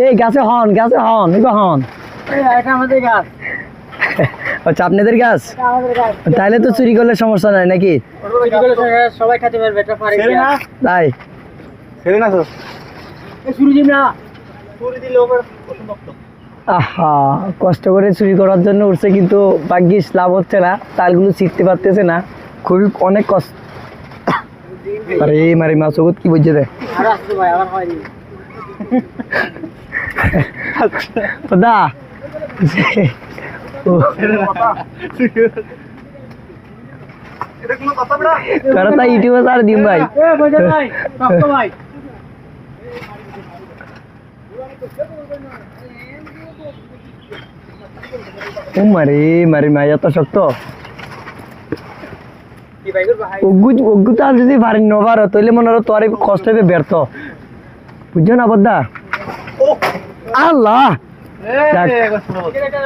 এই গাছে হন এগো হন। এটা আমাদের গাছ। আচ্ছা আপনাদের গাছ, এটা আমাদের গাছ। তাহলে তো চুরি করলে সমস্যা নাই নাকি? সবাই খেতে পারবে, এটা পারে না। তাই ছেড়ে না তো, শুরু দিন না, শুরু দিলে ওপর পছন্দ করতো। আহা, কষ্ট করে চুরি করার জন্য উঠছে কিন্তু ভাগ্যিস লাভ হচ্ছে না, তালগুলো ছিটতে পারতেছে না, খুবই অনেক কষ্ট। আরে মারি মা জগৎ কি বুঝছে দেয় আর আসতে ভাই, আবার হয়নি। দা এটা কোনো কথা বলা কারণ তাই ইউটিউবে আর দিন ভাই। এ বজা ভাই, শক্ত ভাই। ও মারি মা এত শক্ত। কি ভাই গো ভাই? অগ্গু তার যদি পারি নবার তাহলে মনে হলো তোর কষ্ট হবে ব্যর্থ, বুঝছো না বদ্দা? আল্লাহ এই যাক। কষ্ট এটা